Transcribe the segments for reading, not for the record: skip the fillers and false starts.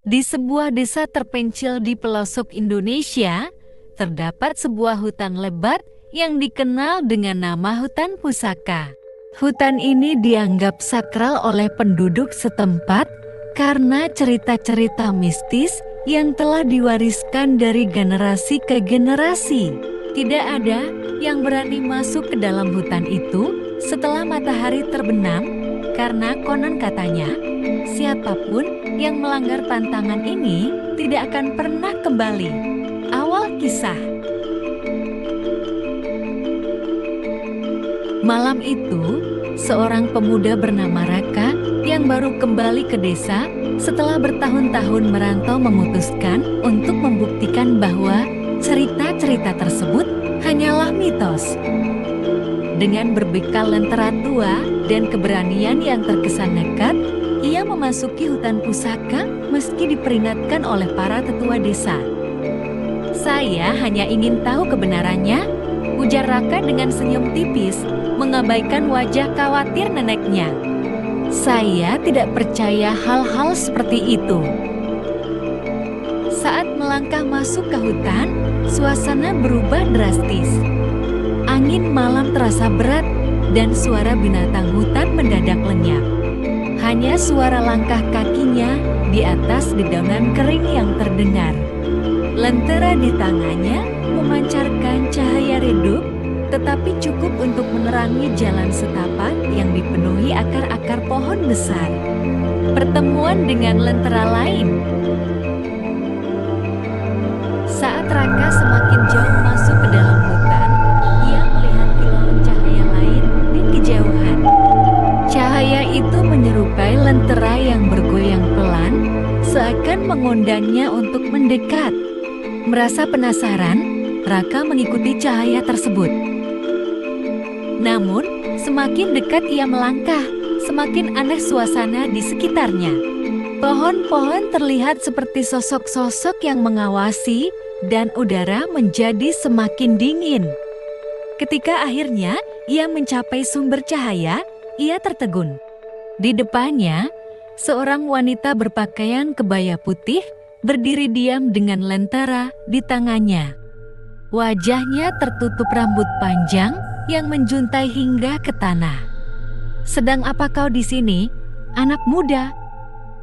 Di sebuah desa terpencil di pelosok Indonesia, terdapat sebuah hutan lebat yang dikenal dengan nama hutan pusaka. Hutan ini dianggap sakral oleh penduduk setempat karena cerita-cerita mistis yang telah diwariskan dari generasi ke generasi. Tidak ada yang berani masuk ke dalam hutan itu setelah matahari terbenam, karena konon katanya, siapapun yang melanggar pantangan ini tidak akan pernah kembali. Awal kisah. Malam itu, seorang pemuda bernama Raka yang baru kembali ke desa setelah bertahun-tahun merantau memutuskan untuk membuktikan bahwa cerita-cerita tersebut hanyalah mitos. Dengan berbekal lentera tua dan keberanian yang terkesan nekat, ia memasuki hutan pusaka meski diperingatkan oleh para tetua desa. "Saya hanya ingin tahu kebenarannya," ujar Raka dengan senyum tipis, mengabaikan wajah khawatir neneknya. "Saya tidak percaya hal-hal seperti itu." Saat melangkah masuk ke hutan, suasana berubah drastis. Angin malam terasa berat dan suara binatang hutan mendadak lenyap. Hanya suara langkah kakinya di atas dedaunan kering yang terdengar. Lentera di tangannya memancarkan cahaya redup, tetapi cukup untuk menerangi jalan setapak yang dipenuhi akar-akar pohon besar. Pertemuan dengan lentera lain. Saat Raka semakin jauh masuk ke dalam hutan, ia melihat kilauan cahaya lain di kejauhan. Cahaya itu menyerupai lentera yang bergoyang pelan, seakan mengundangnya untuk mendekat. Merasa penasaran, Raka mengikuti cahaya tersebut. Namun, semakin dekat ia melangkah, semakin aneh suasana di sekitarnya. Pohon-pohon terlihat seperti sosok-sosok yang mengawasi, dan udara menjadi semakin dingin. Ketika akhirnya ia mencapai sumber cahaya, ia tertegun. Di depannya, seorang wanita berpakaian kebaya putih berdiri diam dengan lentera di tangannya. Wajahnya tertutup rambut panjang yang menjuntai hingga ke tanah. "Sedang apa kau di sini, anak muda?"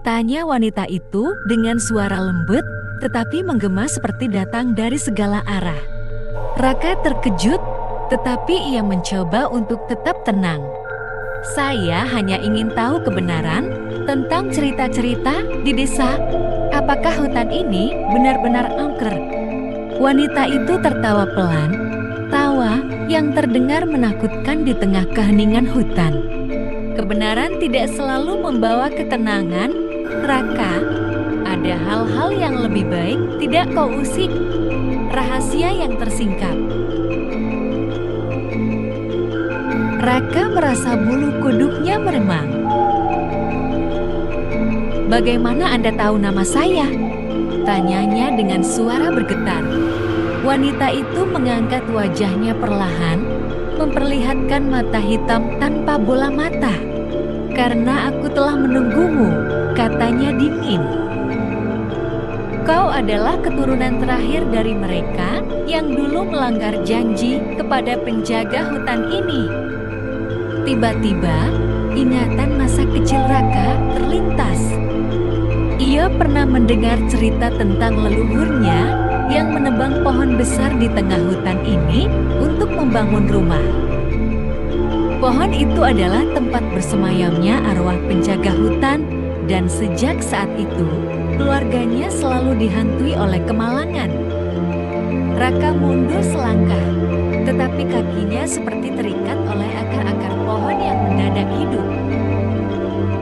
tanya wanita itu dengan suara lembut tetapi menggema seperti datang dari segala arah. Raka terkejut, tetapi ia mencoba untuk tetap tenang. "Saya hanya ingin tahu kebenaran tentang cerita-cerita di desa. Apakah hutan ini benar-benar angker?" Wanita itu tertawa pelan, tawa yang terdengar menakutkan di tengah keheningan hutan. "Kebenaran tidak selalu membawa ketenangan, Raka. Ada hal-hal yang lebih baik tidak kau usik. Rahasia yang tersingkap." Raka merasa bulu kuduknya meremang. "Bagaimana Anda tahu nama saya?" tanyanya dengan suara bergetar. Wanita itu mengangkat wajahnya perlahan, memperlihatkan mata hitam tanpa bola mata. "Karena aku telah menunggumu," katanya dingin. "Kau adalah keturunan terakhir dari mereka yang dulu melanggar janji kepada penjaga hutan ini." Tiba-tiba, ingatan masa kecil Raka terlintas. Ia pernah mendengar cerita tentang leluhurnya yang menebang pohon besar di tengah hutan ini untuk membangun rumah. Pohon itu adalah tempat bersemayamnya arwah penjaga hutan, dan sejak saat itu, keluarganya selalu dihantui oleh kemalangan. Raka mundur selangkah, tetapi kakinya seperti terikat oleh akar-akar pohon yang mendadak hidup.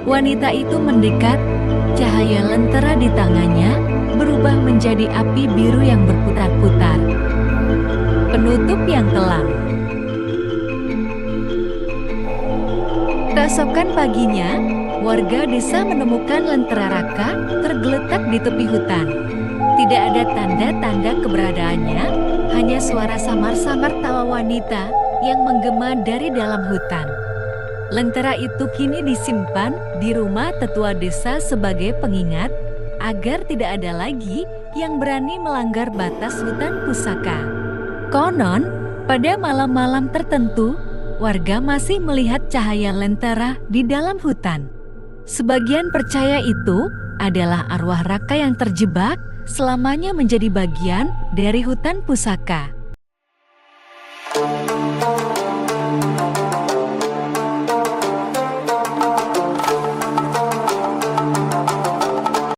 Wanita itu mendekat, cahaya lentera di tangannya berubah menjadi api biru yang berputar-putar. Penutup yang kelam. Keesokan paginya, warga desa menemukan lentera Raka tergeletak di tepi hutan. Tidak ada tanda-tanda keberadaannya, hanya suara samar-samar tawa wanita yang menggema dari dalam hutan. Lentera itu kini disimpan di rumah tetua desa sebagai pengingat agar tidak ada lagi yang berani melanggar batas hutan pusaka. Konon, pada malam-malam tertentu, warga masih melihat cahaya lentera di dalam hutan. Sebagian percaya itu adalah arwah raka yang terjebak selamanya menjadi bagian dari hutan pusaka.